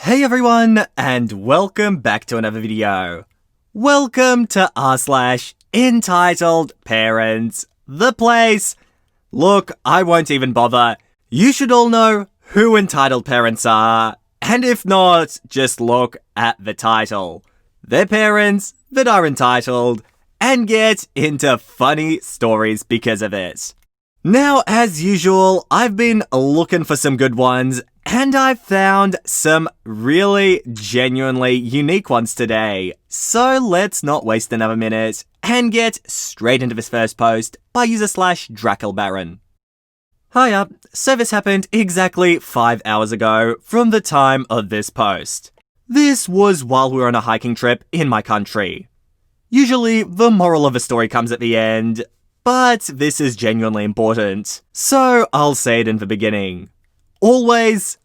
Hey everyone, and welcome back to another video. Welcome to r/EntitledParents, the place. Look, I won't even bother. You should all know who entitled parents are, and if not, just look at the title. They're parents that are entitled, and get into funny stories because of it. Now, as usual, I've been looking for some good ones, and I've found some really genuinely unique ones today. So let's not waste another minute and get straight into this first post by user/Drakelbaron. Hiya, so this happened exactly 5 hours ago from the time of this post. This was while we were on a hiking trip in my country. Usually, the moral of a story comes at the end, but this is genuinely important, so I'll say it in the beginning. Always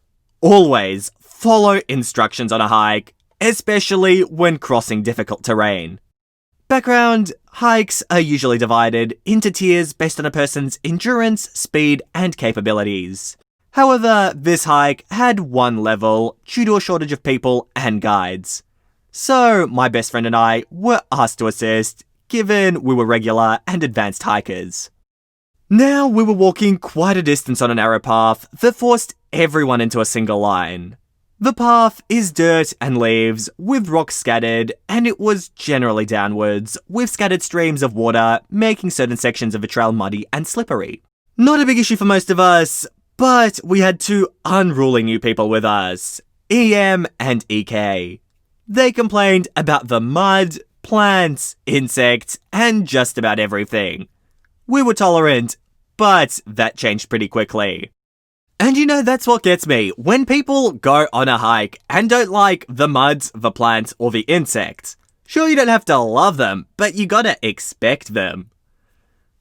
follow instructions on a hike, especially when crossing difficult terrain. Background: hikes are usually divided into tiers based on a person's endurance, speed, and capabilities. However, this hike had one level due to a shortage of people and guides. So, my best friend and I were asked to assist, given we were regular and advanced hikers. Now, we were walking quite a distance on a narrow path that forced everyone into a single line. The path is dirt and leaves, with rocks scattered, and it was generally downwards, with scattered streams of water, making certain sections of the trail muddy and slippery. Not a big issue for most of us, but we had two unruly new people with us, EM and EK. They complained about the mud, plants, insects, and just about everything. We were tolerant, but that changed pretty quickly. And you know, that's what gets me. When people go on a hike and don't like the muds, the plants, or the insects. Sure, you don't have to love them, but you gotta expect them.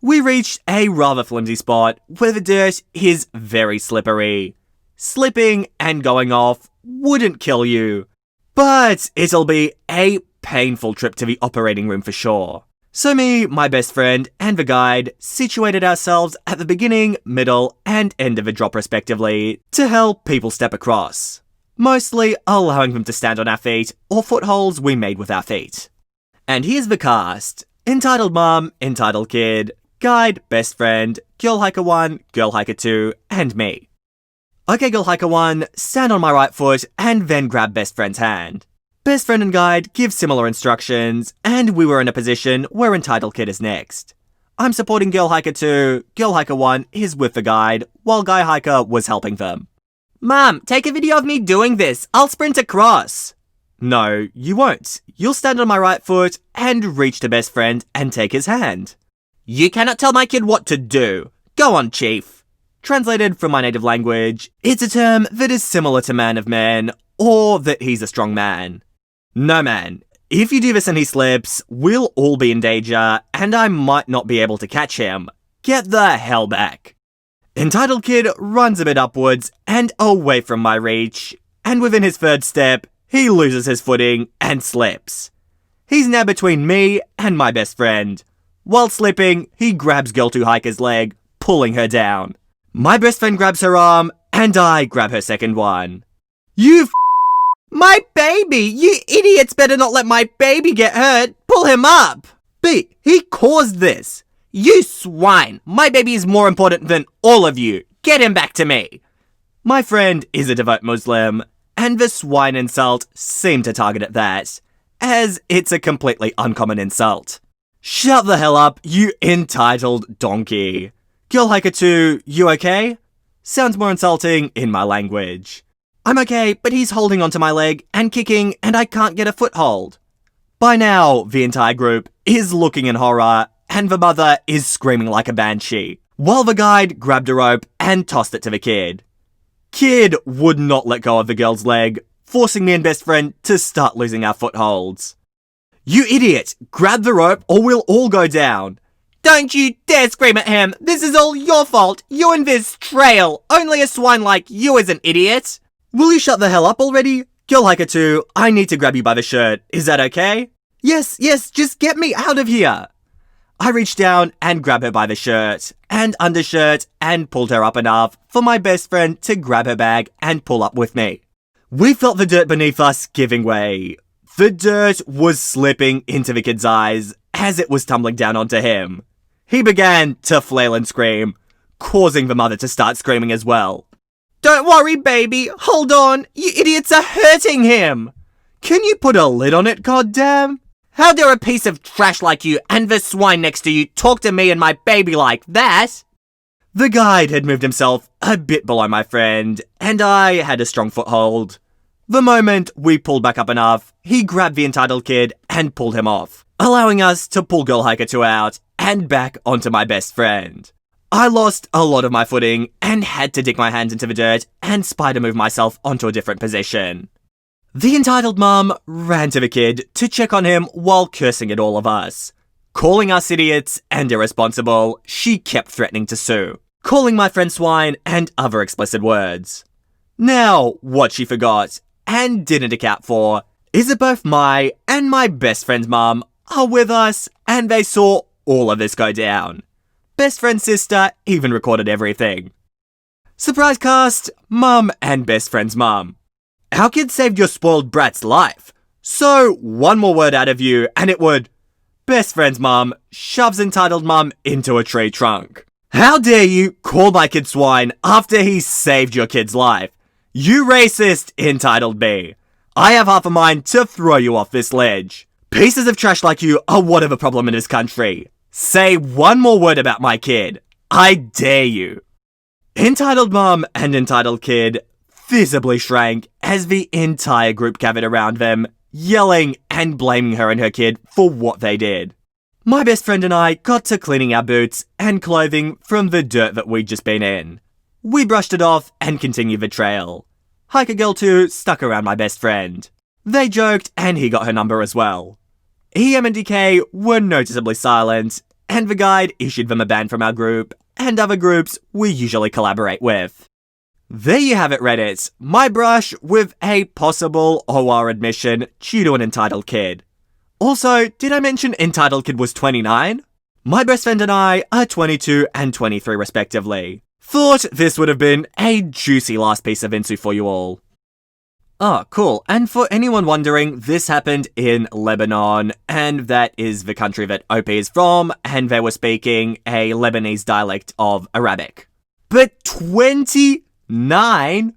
We reached a rather flimsy spot where the dirt is very slippery. Slipping and going off wouldn't kill you, but it'll be a painful trip to the operating room for sure. So me, my best friend, and the guide situated ourselves at the beginning, middle, and end of the drop respectively to help people step across, mostly allowing them to stand on our feet or footholds we made with our feet. And here's the cast: entitled mom, entitled kid, guide, best friend, girl hiker 1, girl hiker 2, and me. Okay, girl hiker 1, stand on my right foot and then grab best friend's hand. Best friend and guide give similar instructions, and we were in a position where entitled kid is next. I'm supporting girl hiker 2, girl hiker 1 is with the guide, while guy hiker was helping them. Mom, take a video of me doing this, I'll sprint across. No, you won't. You'll stand on my right foot and reach to best friend and take his hand. You cannot tell my kid what to do. Go on, chief. Translated from my native language, it's a term that is similar to man of man, or that he's a strong man. No man, if you do this and he slips, we'll all be in danger, and I might not be able to catch him. Get the hell back. Entitled kid runs a bit upwards and away from my reach, and within his third step, he loses his footing and slips. He's now between me and my best friend. While slipping, he grabs girl 2 hiker's leg, pulling her down. My best friend grabs her arm, and I grab her second one. You My baby! You idiots better not let my baby get hurt! Pull him up! B, he caused this! You swine! My baby is more important than all of you! Get him back to me! My friend is a devout Muslim, and the swine insult seemed to target at that, as it's a completely uncommon insult. Shut the hell up, you entitled donkey! Girl hiker 2, you okay? Sounds more insulting in my language. I'm okay, but he's holding onto my leg and kicking, and I can't get a foothold. By now, the entire group is looking in horror, and the mother is screaming like a banshee, while the guide grabbed a rope and tossed it to the kid. Kid would not let go of the girl's leg, forcing me and best friend to start losing our footholds. You idiot! Grab the rope or we'll all go down. Don't you dare scream at him! This is all your fault! You and this trail! Only a swine like you is an idiot! Will you shut the hell up already? Girl hiker 2, I need to grab you by the shirt. Is that okay? Yes, just get me out of here. I reached down and grabbed her by the shirt and undershirt and pulled her up enough for my best friend to grab her bag and pull up with me. We felt the dirt beneath us giving way. The dirt was slipping into the kid's eyes as it was tumbling down onto him. He began to flail and scream, causing the mother to start screaming as well. "Don't worry, baby. Hold on. You idiots are hurting him. Can you put a lid on it, goddamn? How dare a piece of trash like you and the swine next to you talk to me and my baby like that?" The guide had moved himself a bit below my friend, and I had a strong foothold. The moment we pulled back up enough, he grabbed the entitled kid and pulled him off, allowing us to pull Girl Hiker 2 out and back onto my best friend. I lost a lot of my footing and had to dig my hands into the dirt and spider move myself onto a different position. The entitled mum ran to the kid to check on him while cursing at all of us. Calling us idiots and irresponsible, she kept threatening to sue, calling my friend swine and other explicit words. Now, what she forgot, and didn't account for, is that both my and my best friend's mum are with us, and they saw all of this go down. Best friend's sister even recorded everything. Surprise cast, mum and best friend's mum. Our kid saved your spoiled brat's life. So, one more word out of you, and it would... Best friend's mum shoves entitled mum into a tree trunk. How dare you call my kid swine after he saved your kid's life? You racist, entitled B. I have half a mind to throw you off this ledge. Pieces of trash like you are whatever problem in this country. Say one more word about my kid. I dare you. Entitled mum and entitled kid visibly shrank as the entire group gathered around them, yelling and blaming her and her kid for what they did. My best friend and I got to cleaning our boots and clothing from the dirt that we'd just been in. We brushed it off and continued the trail. Hiker Girl 2 stuck around my best friend. They joked and he got her number as well. EM and DK were noticeably silent, and the guide issued them a ban from our group and other groups we usually collaborate with. There you have it, Reddit. My brush with a possible OR admission due to an entitled kid. Also, did I mention entitled kid was 29? My best friend and I are 22 and 23 respectively. Thought this would have been a juicy last piece of info for you all. Oh, cool. And for anyone wondering, this happened in Lebanon, and that is the country that OP is from, and they were speaking a Lebanese dialect of Arabic. But 29?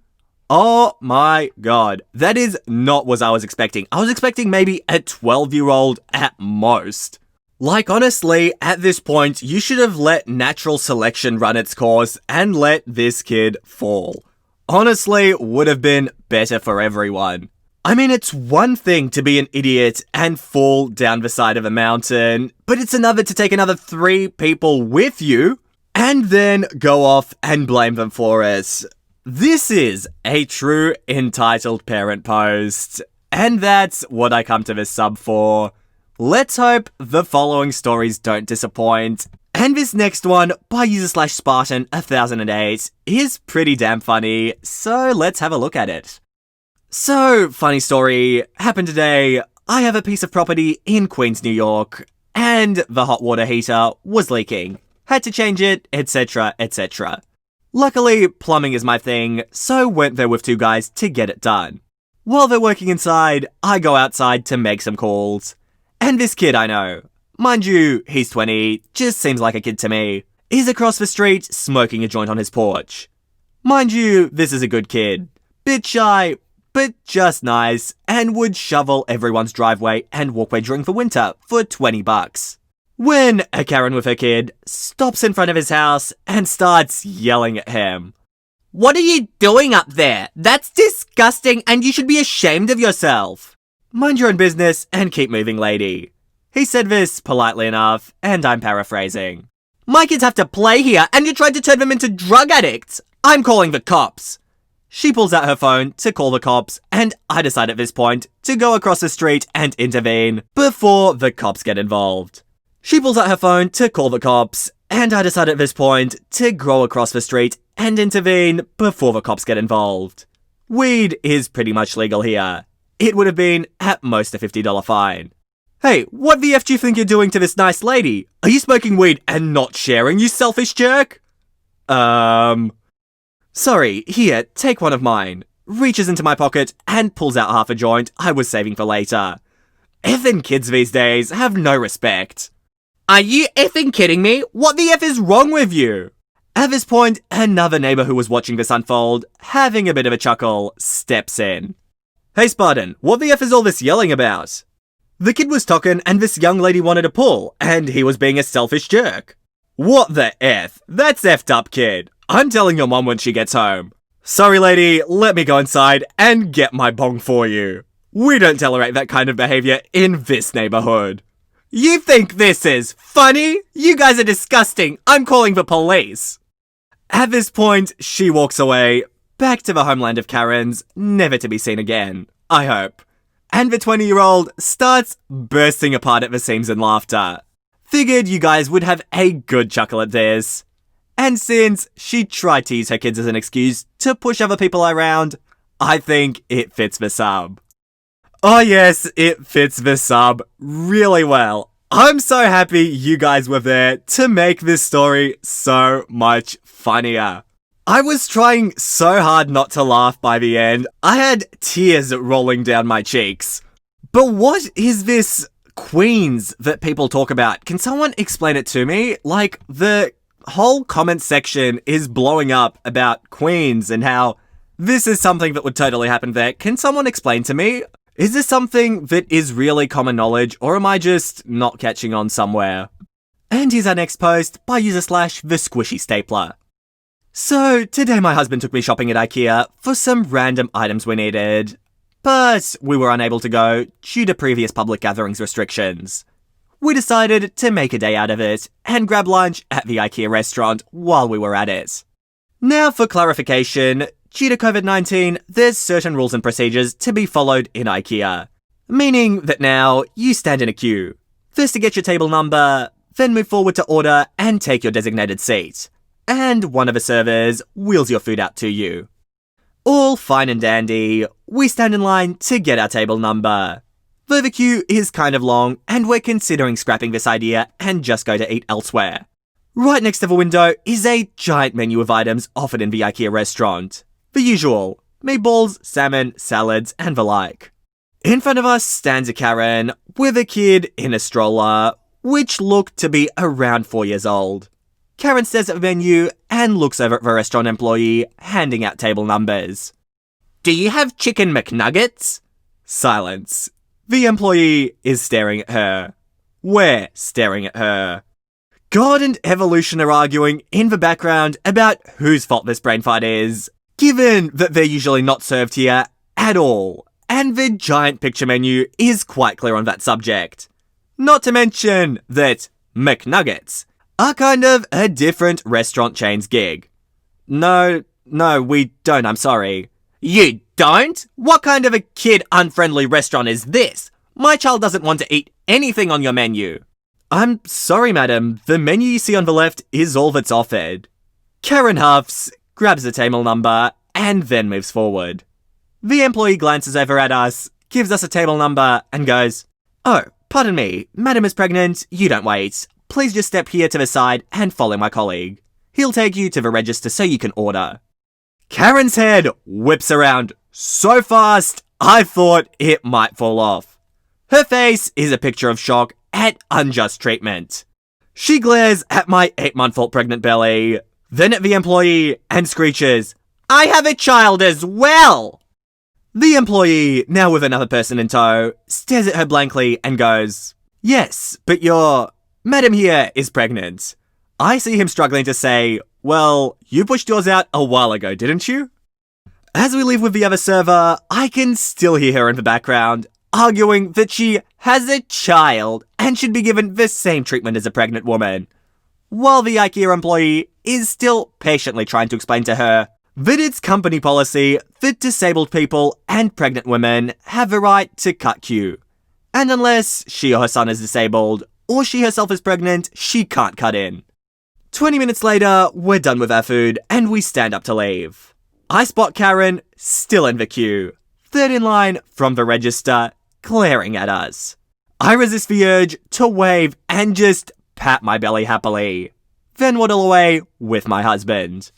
Oh my god. That is not what I was expecting. I was expecting maybe a 12-year-old at most. Like, honestly, at this point, you should have let natural selection run its course and let this kid fall. Honestly, would have been better for everyone. I mean, it's one thing to be an idiot and fall down the side of a mountain, but it's another to take another 3 people with you and then go off and blame them for it. This is a true entitled parent post, and that's what I come to this sub for. Let's hope the following stories don't disappoint. And this next one, by user/Spartan1008, is pretty damn funny, so let's have a look at it. So, funny story, happened today. I have a piece of property in Queens, New York, and the hot water heater was leaking. Had to change it, etc, etc. Luckily, plumbing is my thing, so went there with 2 guys to get it done. While they're working inside, I go outside to make some calls. And this kid I know, mind you, he's 20, just seems like a kid to me, is across the street smoking a joint on his porch. Mind you, this is a good kid. Bit shy, but just nice, and would shovel everyone's driveway and walkway during the winter for $20. When a Karen with her kid stops in front of his house and starts yelling at him. "What are you doing up there? That's disgusting and you should be ashamed of yourself. Mind your own business and keep moving, lady." He said this politely enough, and I'm paraphrasing. "My kids have to play here and you tried to turn them into drug addicts. I'm calling the cops." She pulls out her phone to call the cops, and I decide at this point to go across the street and intervene before the cops get involved. She pulls out her phone to call the cops, and I decide at this point to go across the street and intervene before the cops get involved. Weed is pretty much legal here. It would have been at most a $50 fine. Hey, what the F do you think you're doing to this nice lady? Are you smoking weed and not sharing, you selfish jerk? Sorry, here, take one of mine. reaches into my pocket and pulls out half a joint I was saving for later. Effing kids these days have no respect. Are you effing kidding me? What the F is wrong with you? At this point, another neighbour who was watching this unfold, having a bit of a chuckle, steps in. Hey Spartan, what the F is all this yelling about? The kid was talking and this young lady wanted to pull, and he was being a selfish jerk. What the F? That's effed up, kid. I'm telling your mom when she gets home. Sorry lady, let me go inside and get my bong for you. We don't tolerate that kind of behaviour in this neighbourhood. You think this is funny? You guys are disgusting. I'm calling the police. At this point, she walks away, back to the homeland of Karens, never to be seen again, I hope. And the 20-year-old starts bursting apart at the seams in laughter. Figured you guys would have a good chuckle at this. And since she tried to use her kids as an excuse to push other people around, I think it fits the sub. Oh yes, it fits the sub really well. I'm so happy you guys were there to make this story so much funnier. I was trying so hard not to laugh by the end. I had tears rolling down my cheeks. But what is this Queens that people talk about? Can someone explain it to me? Like, the whole comment section is blowing up about Queens and how this is something that would totally happen there. Can someone explain to me? Is this something that is really common knowledge, or am I just not catching on somewhere? And here's our next post by user / the squishy stapler. So, today my husband took me shopping at IKEA for some random items we needed, but we were unable to go due to previous public gatherings restrictions. We decided to make a day out of it and grab lunch at the IKEA restaurant while we were at it. Now for clarification, due to COVID-19, there's certain rules and procedures to be followed in IKEA. Meaning that now, you stand in a queue. First to get your table number, then move forward to order and take your designated seat. And one of the servers wheels your food out to you. All fine and dandy, we stand in line to get our table number. Though the queue is kind of long, and we're considering scrapping this idea and just go to eat elsewhere. Right next to the window is a giant menu of items offered in the IKEA restaurant. The usual, meatballs, salmon, salads, and the like. In front of us stands a Karen with a kid in a stroller, which looked to be around 4 years old. Karen stares at the menu and looks over at the restaurant employee, handing out table numbers. Do you have chicken McNuggets? Silence. The employee is staring at her. We're staring at her. God and evolution are arguing in the background about whose fault this brain fart is, given that they're usually not served here at all, and the giant picture menu is quite clear on that subject. Not to mention that McNuggets are kind of a different restaurant chain's gig. No, we don't, I'm sorry. You don't? What kind of a kid-unfriendly restaurant is this? My child doesn't want to eat anything on your menu. I'm sorry, madam, the menu you see on the left is all that's offered. Karen huffs, grabs the table number, and then moves forward. The employee glances over at us, gives us a table number, and goes, "Oh, pardon me, madam is pregnant, you don't wait. Please just step here to the side and follow my colleague. He'll take you to the register so you can order." Karen's head whips around so fast, I thought it might fall off. Her face is a picture of shock at unjust treatment. She glares at my 8-month-old pregnant belly, then at the employee, and screeches, "I have a child as well!" The employee, now with another person in tow, stares at her blankly and goes, "Yes, but your madam here is pregnant." I see him struggling to say, "Well, you pushed yours out a while ago, didn't you?" As we leave with the other server, I can still hear her in the background, arguing that she has a child and should be given the same treatment as a pregnant woman, while the IKEA employee is still patiently trying to explain to her that it's company policy that disabled people and pregnant women have the right to cut queue. And unless she or her son is disabled, or she herself is pregnant, she can't cut in. 20 minutes later, we're done with our food and we stand up to leave. I spot Karen, still in the queue, third in line from the register, glaring at us. I resist the urge to wave and just pat my belly happily, then waddle away with my husband.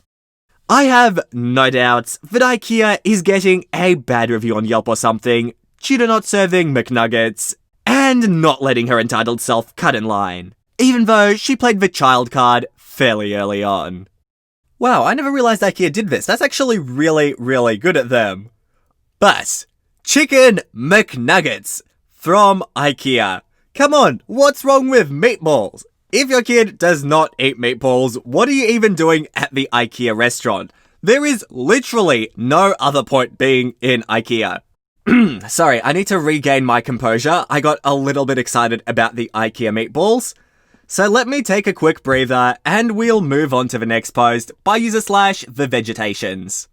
I have no doubts that IKEA is getting a bad review on Yelp or something due to not serving McNuggets and not letting her entitled self cut in line, even though she played the child card fairly early on. Wow, I never realized IKEA did this. That's actually really, really good at them. But Chicken McNuggets from IKEA. Come on, what's wrong with meatballs? If your kid does not eat meatballs, what are you even doing at the IKEA restaurant? There is literally no other point being in IKEA. Sorry, I need to regain my composure. I got a little bit excited about the IKEA meatballs. So let me take a quick breather and we'll move on to the next post by /the vegetations.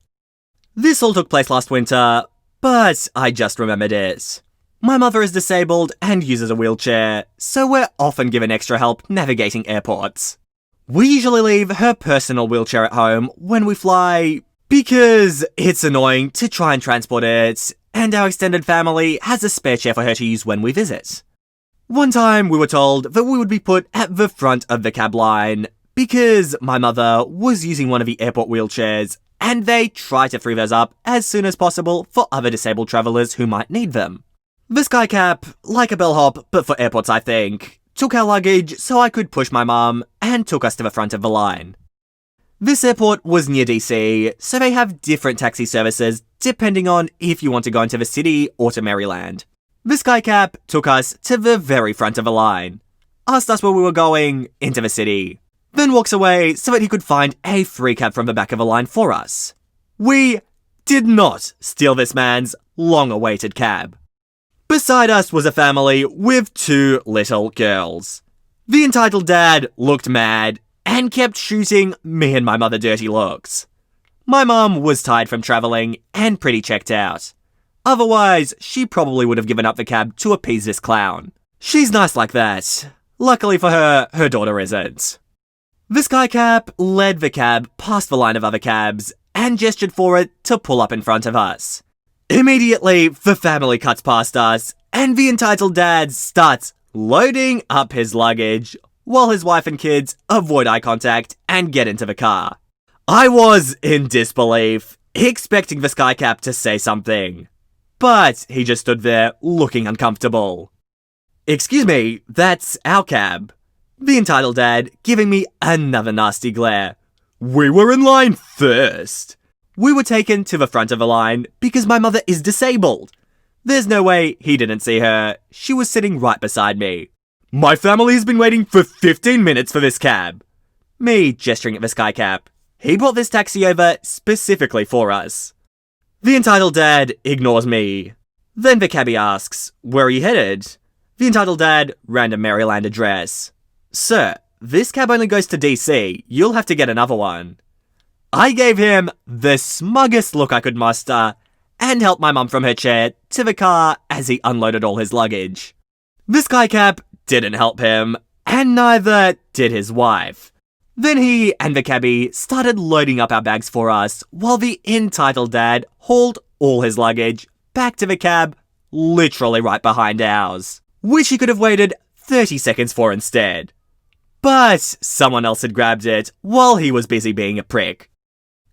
This all took place last winter, but I just remembered it. My mother is disabled and uses a wheelchair, so we're often given extra help navigating airports. We usually leave her personal wheelchair at home when we fly because it's annoying to try and transport it, and our extended family has a spare chair for her to use when we visit. One time we were told that we would be put at the front of the cab line because my mother was using one of the airport wheelchairs and they try to free those up as soon as possible for other disabled travellers who might need them. The skycap, like a bellhop, but for airports I think, took our luggage so I could push my mum and took us to the front of the line. This airport was near DC, so they have different taxi services depending on if you want to go into the city or to Maryland. The skycap took us to the very front of the line, asked us where we were going, into the city, then walks away so that he could find a free cab from the back of the line for us. We did not steal this man's long-awaited cab. Beside us was a family with 2 little girls. The entitled dad looked mad and kept shooting me and my mother dirty looks. My mum was tired from travelling and pretty checked out. Otherwise, she probably would have given up the cab to appease this clown. She's nice like that. Luckily for her, her daughter isn't. The skycap led the cab past the line of other cabs and gestured for it to pull up in front of us. Immediately, the family cuts past us, and the entitled dad starts loading up his luggage, while his wife and kids avoid eye contact and get into the car. I was in disbelief, expecting the skycap to say something, but he just stood there looking uncomfortable. "Excuse me, that's our cab." The entitled dad giving me another nasty glare. "We were in line first." We were taken to the front of the line because my mother is disabled. There's no way he didn't see her. She was sitting right beside me. "My family has been waiting for 15 minutes for this cab." Me gesturing at the skycap. He brought this taxi over specifically for us. The entitled dad ignores me. Then the cabbie asks, "Where are you headed?" The entitled dad, random Maryland address. "Sir, this cab only goes to DC. You'll have to get another one." I gave him the smuggest look I could muster and helped my mum from her chair to the car as he unloaded all his luggage. The skycap didn't help him, and neither did his wife. Then he and the cabbie started loading up our bags for us while the entitled dad hauled all his luggage back to the cab, literally right behind ours, which he could have waited 30 seconds for instead. But someone else had grabbed it while he was busy being a prick.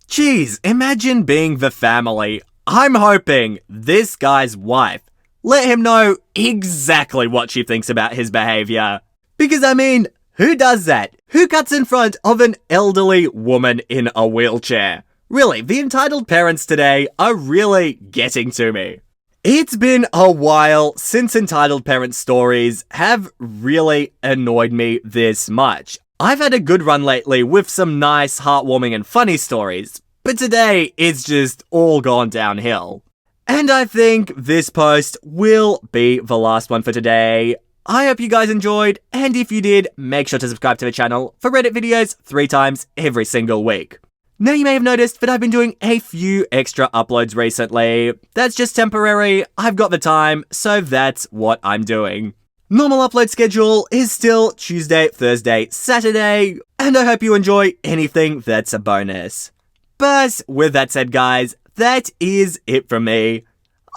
Jeez, imagine being the family. I'm hoping this guy's wife let him know exactly what she thinks about his behaviour. Because I mean, who does that? Who cuts in front of an elderly woman in a wheelchair? Really, the entitled parents today are really getting to me. It's been a while since entitled parent stories have really annoyed me this much. I've had a good run lately with some nice, heartwarming and funny stories, but today it's just all gone downhill. And I think this post will be the last one for today. I hope you guys enjoyed, and if you did, make sure to subscribe to the channel for Reddit videos 3 times every single week. Now you may have noticed that I've been doing a few extra uploads recently. That's just temporary, I've got the time, so that's what I'm doing. Normal upload schedule is still Tuesday, Thursday, Saturday, and I hope you enjoy anything that's a bonus. But with that said guys, that is it from me.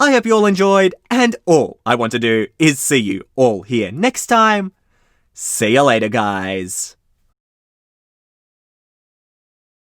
I hope you all enjoyed, and all I want to do is see you all here next time. See you later guys.